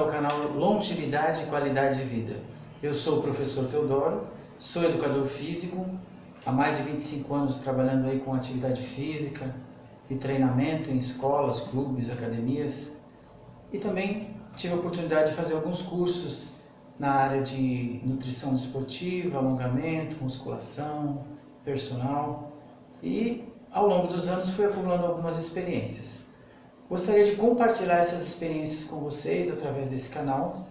ao canal Longevidade e Qualidade de Vida. Eu sou o professor Teodoro, sou educador físico, há mais de 25 anos trabalhando aí com atividade física e treinamento em escolas, clubes, academias, e também tive a oportunidade de fazer alguns cursos na área de nutrição esportiva, alongamento, musculação, personal, e ao longo dos anos fui acumulando algumas experiências. Gostaria de compartilhar essas experiências com vocês através desse canal.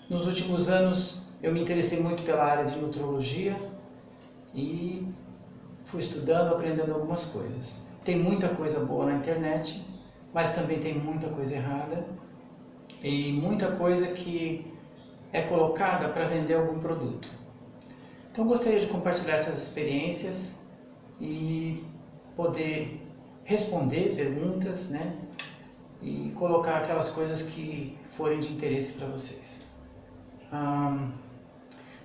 Nos últimos anos eu me interessei muito pela área de nutrologia e fui estudando, aprendendo algumas coisas. Tem muita coisa boa na internet, mas também tem muita coisa errada e muita coisa que é colocada para vender algum produto. Então gostaria de compartilhar essas experiências e poder responder perguntas, né? E colocar aquelas coisas que forem de interesse para vocês.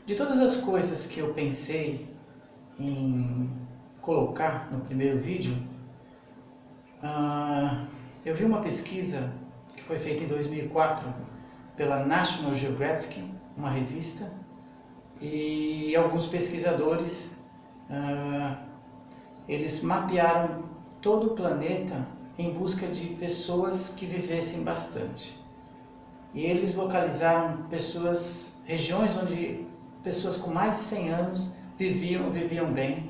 De todas as coisas que eu pensei em colocar no primeiro vídeo, eu vi uma pesquisa que foi feita em 2004 pela National Geographic, uma revista, e alguns pesquisadores, eles mapearam todo o planeta em busca de pessoas que vivessem bastante. E eles localizaram regiões onde pessoas com mais de 100 anos viviam bem.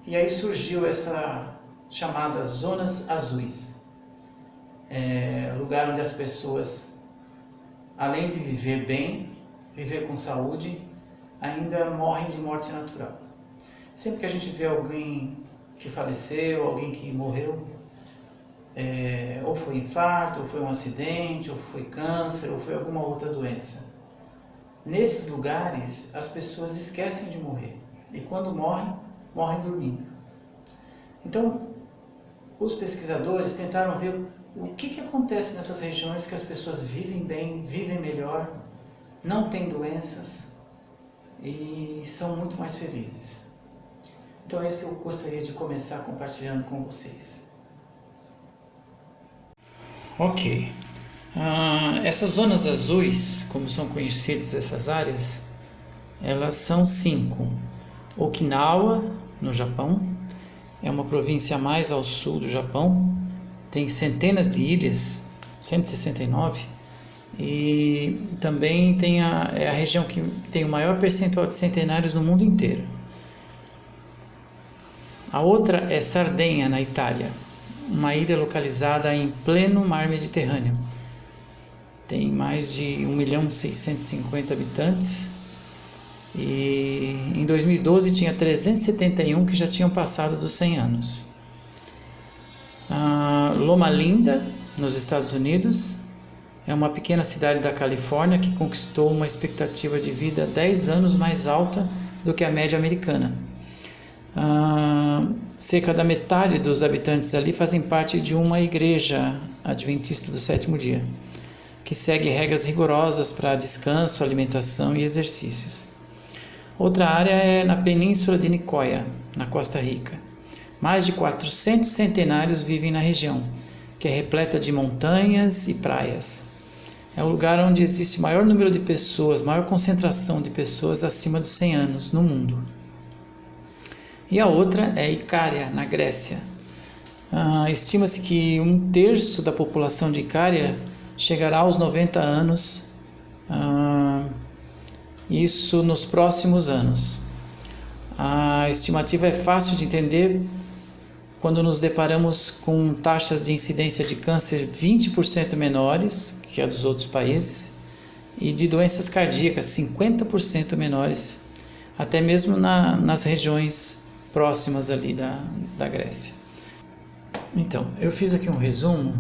E aí surgiu essa chamada zonas azuis. Lugar onde as pessoas, além de viver bem, viver com saúde, ainda morrem de morte natural. Sempre que a gente vê alguém que faleceu, alguém que morreu, ou foi infarto, ou foi um acidente, ou foi câncer, ou foi alguma outra doença. Nesses lugares, as pessoas esquecem de morrer. E quando morrem, morrem dormindo. Então, os pesquisadores tentaram ver o que acontece nessas regiões que as pessoas vivem bem, vivem melhor, não têm doenças e são muito mais felizes. Então é isso que eu gostaria de começar compartilhando com vocês. Ok. Essas zonas azuis, como são conhecidas essas áreas, elas são 5. Okinawa, no Japão, é uma província mais ao sul do Japão, tem centenas de ilhas, 169, e também é a região que tem o maior percentual de centenários no mundo inteiro. A outra é Sardenha, na Itália, uma ilha localizada em pleno mar Mediterrâneo. Tem mais de 1.650.000 habitantes e em 2012 tinha 371 que já tinham passado dos 100 anos. Loma Linda, nos Estados Unidos, é uma pequena cidade da Califórnia que conquistou uma expectativa de vida 10 anos mais alta do que a média americana. Cerca da metade dos habitantes ali fazem parte de uma igreja adventista do sétimo dia, que segue regras rigorosas para descanso, alimentação e exercícios. Outra área é na península de Nicoya, na Costa Rica. Mais de 400 centenários vivem na região, que é repleta de montanhas e praias. É o lugar onde existe o maior número de pessoas, maior concentração de pessoas acima dos 100 anos no mundo. E a outra é Icária, na Grécia. Estima-se que 1/3 da população de Icária chegará aos 90 anos, isso nos próximos anos. A estimativa é fácil de entender quando nos deparamos com taxas de incidência de câncer 20% menores que a dos outros países e de doenças cardíacas 50% menores, até mesmo nas regiões próximas ali da Grécia. Então, eu fiz aqui um resumo.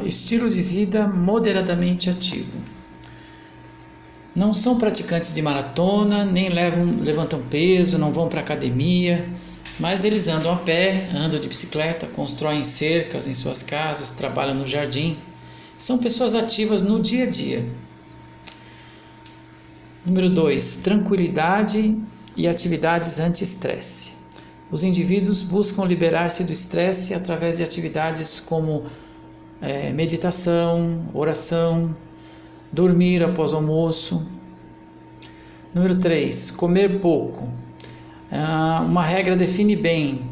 Estilo de vida moderadamente ativo. Não são praticantes de maratona, nem levantam peso, não vão para academia, mas eles andam a pé, andam de bicicleta, constroem cercas em suas casas, trabalham no jardim. São pessoas ativas no dia a dia. Número 2, tranquilidade e atividades anti-estresse. Os indivíduos buscam liberar-se do estresse através de atividades como meditação, oração, dormir após o almoço. Número 3, comer pouco. Uma regra define bem: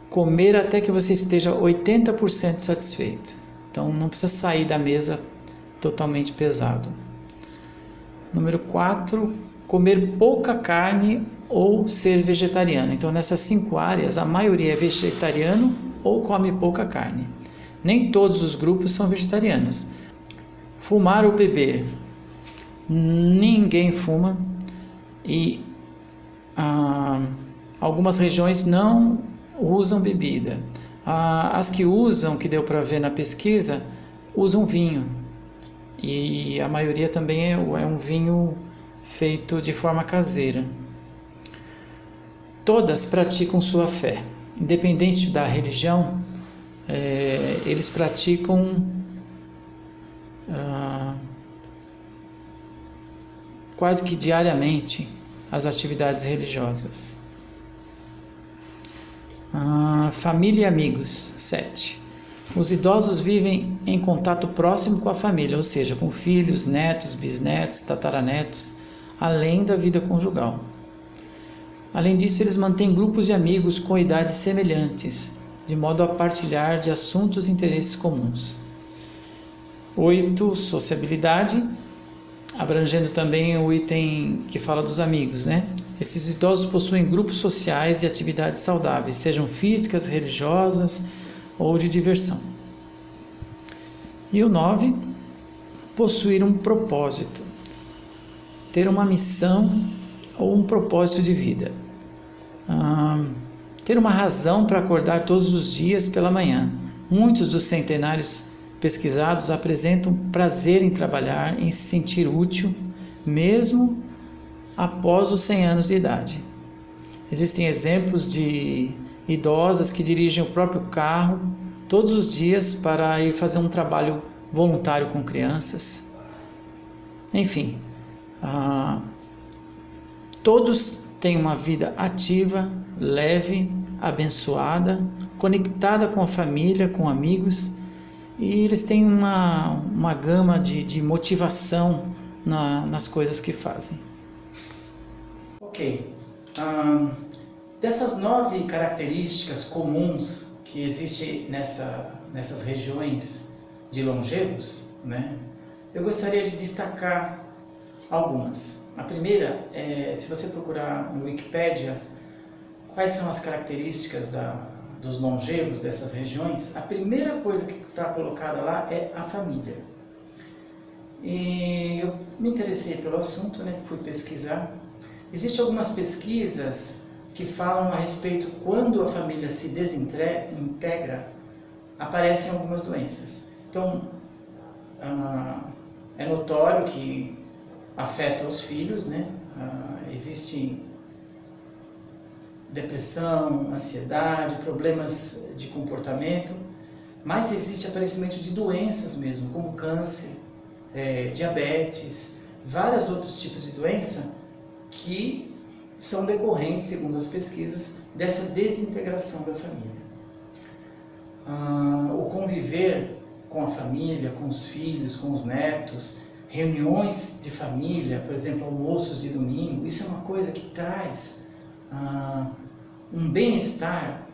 comer até que você esteja 80% satisfeito. Então não precisa sair da mesa totalmente pesado. Número 4, comer pouca carne ou ser vegetariano. Então nessas 5 áreas a maioria é vegetariano ou come pouca carne. Nem todos os grupos são vegetarianos. Fumar ou beber. Ninguém fuma e algumas regiões não usam bebida. As que usam, que deu para ver na pesquisa, usam vinho. E a maioria também é um vinho feito de forma caseira. Todas praticam sua fé. Independente da religião, eles praticam quase que diariamente as atividades religiosas. Família e amigos. 7. Os idosos vivem em contato próximo com a família, ou seja, com filhos, netos, bisnetos, tataranetos, além da vida conjugal. Além disso, eles mantêm grupos de amigos com idades semelhantes, de modo a partilhar de assuntos e interesses comuns. 8. Sociabilidade, abrangendo também o item que fala dos amigos, né? Esses idosos possuem grupos sociais e atividades saudáveis, sejam físicas, religiosas ou de diversão. E o 9, possuir um propósito, ter uma missão ou um propósito de vida. Ter uma razão para acordar todos os dias pela manhã. Muitos dos centenários pesquisados apresentam prazer em trabalhar, em se sentir útil, mesmo após os 100 anos de idade. Existem exemplos de idosas que dirigem o próprio carro todos os dias para ir fazer um trabalho voluntário com crianças. Enfim, todos têm uma vida ativa, leve, abençoada, conectada com a família, com amigos, e eles têm uma gama de motivação nas coisas que fazem. Ok. Dessas 9 características comuns que existem nessas regiões de longevos, né, eu gostaria de destacar algumas. A primeira é, se você procurar no Wikipedia, quais são as características dos longevos dessas regiões, a primeira coisa que está colocada lá é a família. E eu me interessei pelo assunto, né, fui pesquisar. Existem algumas pesquisas que falam a respeito quando a família se desintegra, aparecem algumas doenças. Então, é notório que afeta os filhos, né? Existe depressão, ansiedade, problemas de comportamento, mas existe aparecimento de doenças mesmo, como câncer, diabetes, vários outros tipos de doença que são decorrentes, segundo as pesquisas, dessa desintegração da família. O conviver com a família, com os filhos, com os netos, reuniões de família, por exemplo, almoços de domingo, isso é uma coisa que traz um bem-estar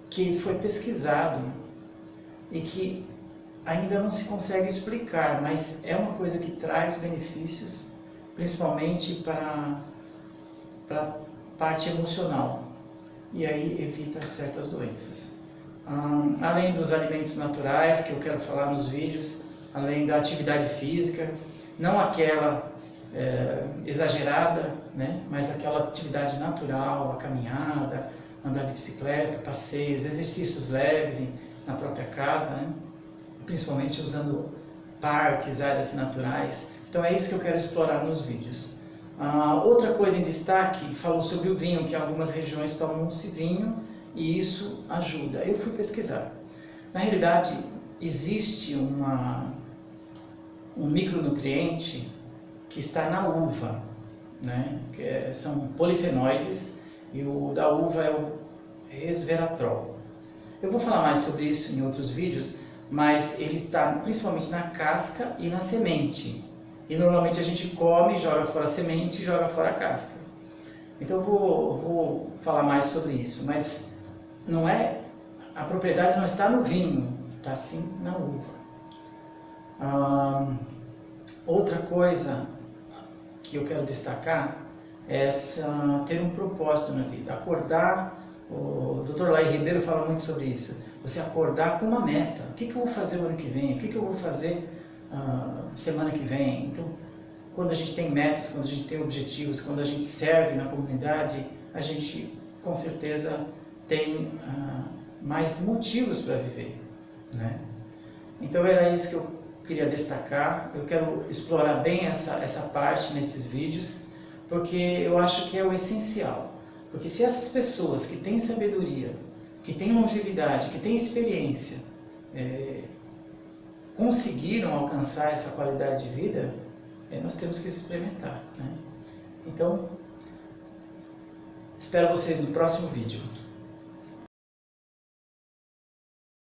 que foi pesquisado e que ainda não se consegue explicar, mas é uma coisa que traz benefícios, principalmente para a parte emocional, e aí evita certas doenças. Além dos alimentos naturais, que eu quero falar nos vídeos, além da atividade física, não aquela exagerada, né, mas aquela atividade natural, a caminhada, andar de bicicleta, passeios, exercícios leves na própria casa, né, principalmente usando parques, áreas naturais. Então é isso que eu quero explorar nos vídeos. Outra coisa em destaque, falou sobre o vinho, que em algumas regiões tomam-se vinho e isso ajuda. Eu fui pesquisar. Na realidade, existe um micronutriente que está na uva, né? São polifenóides, e o da uva é o resveratrol. Eu vou falar mais sobre isso em outros vídeos, mas ele está principalmente na casca e na semente. E normalmente a gente come, joga fora a semente e joga fora a casca. Então eu vou falar mais sobre isso, mas não é, a propriedade não está no vinho, está sim na uva. Outra coisa que eu quero destacar é ter um propósito na vida, acordar. O Dr. Laí Ribeiro fala muito sobre isso, você acordar com uma meta. O que eu vou fazer o ano que vem? O que eu vou fazer semana que vem? Então, quando a gente tem metas, quando a gente tem objetivos, quando a gente serve na comunidade, a gente com certeza tem mais motivos para viver, né? Então era isso que eu queria destacar. Eu quero explorar bem essa parte nesses vídeos, porque eu acho que é o essencial. Porque se essas pessoas que têm sabedoria, que têm longevidade, que têm experiência, conseguiram alcançar essa qualidade de vida, nós temos que experimentar, né? Então, espero vocês no próximo vídeo.